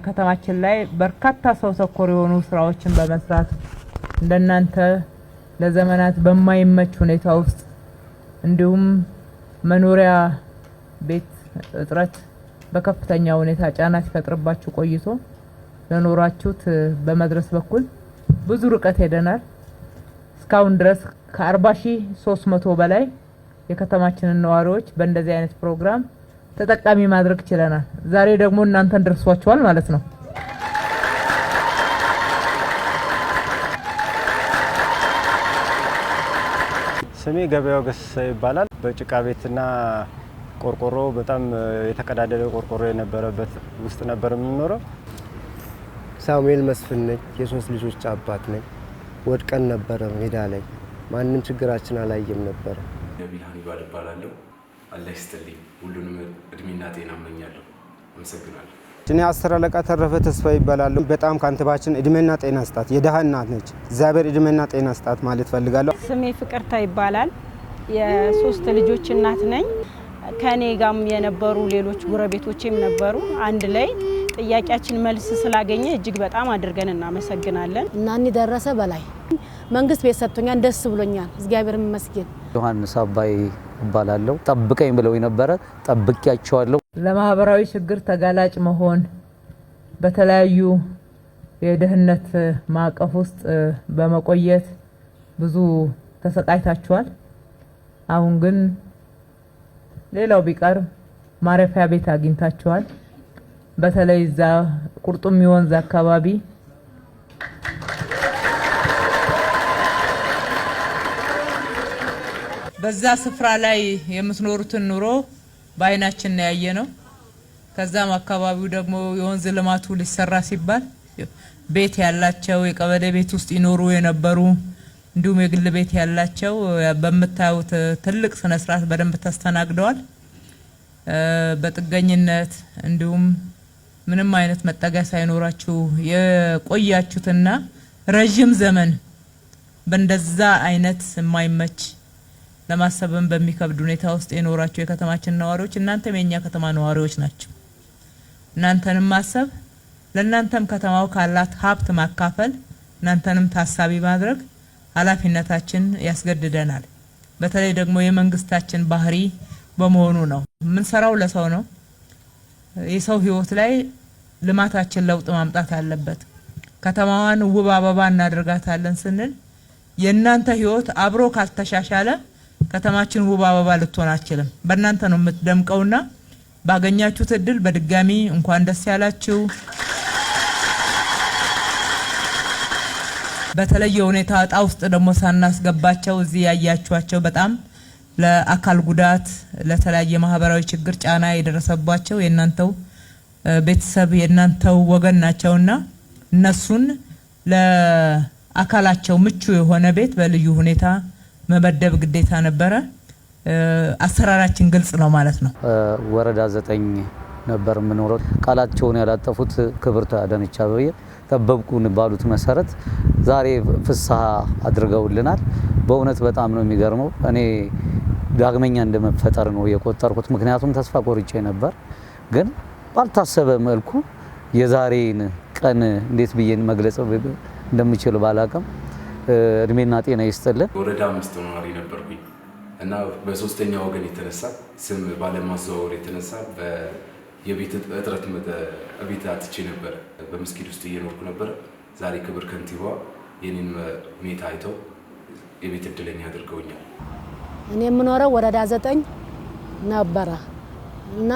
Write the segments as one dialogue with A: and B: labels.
A: ከተማችን ላይ በርካታ ሰው ተኮር የሆኑ ስራዎችን በመስራት እንደናንተ ለዘመናት በማይመች ሁኔታ ውስጥ እንዲሁም መኖሪያ ቤት እጥረት በከፍተኛ ሁኔታ ጫና ሲፈጥርባችሁ ቆይቶ ለኖራችሁት በመድረስ በኩል ብዙ ርቀት ሄደናል። እስካሁን ድረስ ከ40,300 በላይ የከተማችንን ነዋሪዎች በእንደዚህ አይነት ፕሮግራም ተጠቃሚ ማድረግ ችለናል። ዛሬ ደግሞ እናንተን ደርሷችኋል ማለት ነው።
B: ስሜ ገበያው ገሰሰ ይባላል። በጭቃ ቤትና ቆርቆሮ በጣም የተቀዳደለ ቆርቆሮ የነበረበት ውስጥ ነበር የምንኖረው።
C: ሳሙኤል መስፍን ነኝ። የሶስት ልጆች አባት ነኝ። ወድቀን ነበር ሜዳ ላይ ማንንም ችግራችን አላየም ነበር።
D: ነቢል ሀኒባል እባላለሁ። አላህ ይስጥልኝ። ሁሉንም እድሜና ጤና እመኛለሁ። አመሰግናለሁ።
E: እኔ አስር አለቃ ተረፈ ተስፋ ይባላል። በጣም ካንተባችን እድሜና ጤና ስጣት። የደሃ እናት ነች። እግዚአብሔር እድሜና ጤና ስጣት ማለት ፈልጋለሁ።
F: ስሜ ፍቅርታ ይባላል። የሶስት ልጆች እናት ነኝ። ከኔ ጋም የነበሩ ሌሎች ጎረቤቶችም ነበሩ። አንድ ላይ ጥያቄያችን መልስ ስላገኘ እጅግ በጣም አድርገን እናመሰግናለን።
G: እናኒ ደረሰ በላይ መንግስት ቤት ሰጥቶኛል። ደስ ብሎኛል። እግዚአብሔር ይመስገን።
H: ዮሐንስ አባይ እባላለሁ። ጠብቀኝ ብለው የነበረ ጠብቂያቸዋለሁ።
A: ለማህበራዊ ችግር ተጋላጭ መሆን በተለያዩ የደህንነት ማዕቀፍ ውስጥ በመቆየት ብዙ ተሰቃይታችኋል። አሁን ግን ሌላው ቢቀር ማረፊያ ቤት አግኝታችኋል። በተለይ እዛ ቁርጡም ወንዝ አካባቢ በዛ ስፍራ ላይ የምትኖሩትን ኑሮ በአይናችን ያየነው። ከዛም አካባቢው ደግሞ የወንዝ ልማቱ ሊሰራ ሲባል ቤት ያላቸው የቀበሌ ቤት ውስጥ ይኖሩ የነበሩ እንዲሁም የግል ቤት ያላቸው በመታዩት ትልቅ ስነ ስርዓት በደንብ ተስተናግደዋል። በጥገኝነት እንዲሁም ምንም አይነት መጠጊያ ሳይኖራችሁ የቆያችሁትና ረጅም ዘመን በእንደዛ አይነት የማይመች ለማሰብም በሚከብድ ሁኔታ ውስጥ የኖራችሁ የከተማችን ነዋሪዎች እናንተም የኛ ከተማ ነዋሪዎች ናቸው። እናንተንም ማሰብ ለእናንተም ከተማው ካላት ሀብት ማካፈል እናንተንም ታሳቢ ማድረግ ኃላፊነታችን ያስገድደናል። በተለይ ደግሞ የመንግስታችን ባህሪ በመሆኑ ነው። ምን ሰራው ለሰው ነው። የሰው ህይወት ላይ ልማታችን ለውጥ ማምጣት አለበት። ከተማዋን ውብ አበባ እናደርጋታለን ስንል የእናንተ ህይወት አብሮ ካልተሻሻለ ከተማችን ውብ አበባ ልትሆን አትችልም። በእናንተ ነው የምትደምቀውና ባገኛችሁት እድል በድጋሚ እንኳን ደስ ያላችሁ። በተለየ ሁኔታ እጣ ውስጥ ደግሞ ሳናስገባቸው እዚህ ያያችኋቸው በጣም ለአካል ጉዳት ለተለያየ ማህበራዊ ችግር ጫና የደረሰባቸው የእናንተው ቤተሰብ የእናንተው ወገን ናቸውና እነሱን ለአካላቸው ምቹ የሆነ ቤት በልዩ ሁኔታ መበደብ ግዴታ ነበረ። አሰራራችን ግልጽ ነው ማለት ነው።
H: ወረዳ 9 ነበር የምኖረው። ቃላቸውን ያላጠፉት ክብርት አዳነች አቤቤ ጠበቁን ባሉት መሰረት ዛሬ ፍስሐ አድርገውልናል። በእውነት በጣም ነው የሚገርመው። እኔ ዳግመኛ እንደመፈጠር ነው የቆጠርኩት። ምክንያቱም ተስፋ ቆርጬ ነበር። ግን ባልታሰበ መልኩ የዛሬን ቀን እንዴት ብዬን መግለጽ እንደምችል ባላቀም እድሜና ጤና ይስጥልን።
D: ወረዳ 5 ነዋሪ ነበርኩኝ እና በሶስተኛ ወገን የተነሳ ስም ባለማዘዋወር የተነሳ የቤት እጥረት ቤት አጥቼ ነበር። በመስጊድ ውስጥ እየኖርኩ ነበር። ዛሬ ክብር ከንቲባ የኔን ሁኔታ አይተው የቤት እድለኛ አድርገውኛል።
G: እኔ የምኖረው ወረዳ 9 ነበረ እና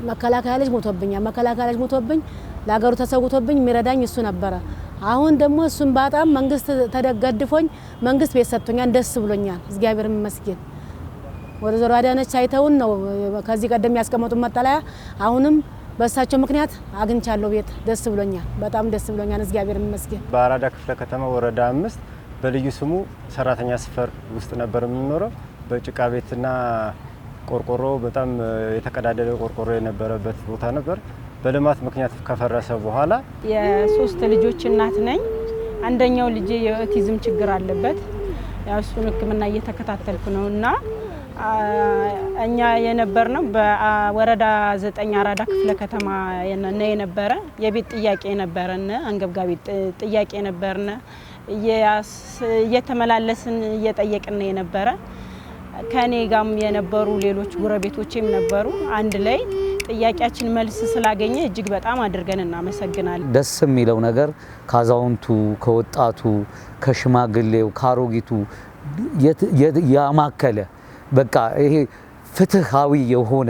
G: መከላከያ ልጅ ሞቶብኝ ለሀገሩ ተሰውቶብኝ የሚረዳኝ እሱ ነበረ። አሁን ደግሞ እሱን በጣም መንግስት ተደገድፎኝ መንግስት ቤት ሰጥቶኛል። ደስ ብሎኛል። እግዚአብሔር ይመስገን። ወይዘሮ አዳነች አይተውን ነው ከዚህ ቀደም ያስቀመጡት መጠለያ አሁንም በእሳቸው ምክንያት አግኝቻለሁ ቤት። ደስ ብሎኛል። በጣም ደስ ብሎኛል። እግዚአብሔር ይመስገን።
B: በአራዳ ክፍለ ከተማ ወረዳ 5 በልዩ ስሙ ሰራተኛ ሰፈር ውስጥ ነበር የምንኖረው። በጭቃ ቤትና ቆርቆሮ በጣም የተቀዳደለ ቆርቆሮ የነበረበት ቦታ ነበር። በልማት ምክንያት ከፈረሰ በኋላ
F: የሶስት ልጆች እናት ነኝ። አንደኛው ልጄ የኦቲዝም ችግር አለበት። ያው እሱን ሕክምና እየተከታተልኩ ነውና እኛ የነበርነው በወረዳ 9 አራዳ ክፍለ ከተማ ነው የነበረ። የቤት ጥያቄ ነበረን፣ አንገብጋቢ ጥያቄ ነበርነ። እየተመላለስን እየጠየቅን የነበረ ከኔ ጋም የነበሩ ሌሎች ጎረቤቶችም ነበሩ። አንድ ላይ ጥያቄያችን መልስ ስላገኘ እጅግ በጣም አድርገን እናመሰግናለን።
H: ደስ የሚለው ነገር ካዛውንቱ፣ ከወጣቱ፣ ከሽማግሌው፣ ካሮጊቱ ያማከለ በቃ ይሄ ፍትሃዊ የሆነ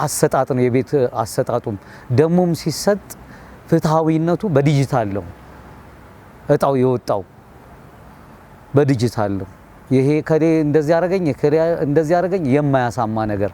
H: አሰጣጥ ነው። የቤት አሰጣጡም ደሞም ሲሰጥ ፍትሃዊነቱ በዲጂታል ነው። እጣው የወጣው በዲጂታል ነው። ይሄ ከሌ እንደዚህ ያደረገኝ የማያሳማ ነገር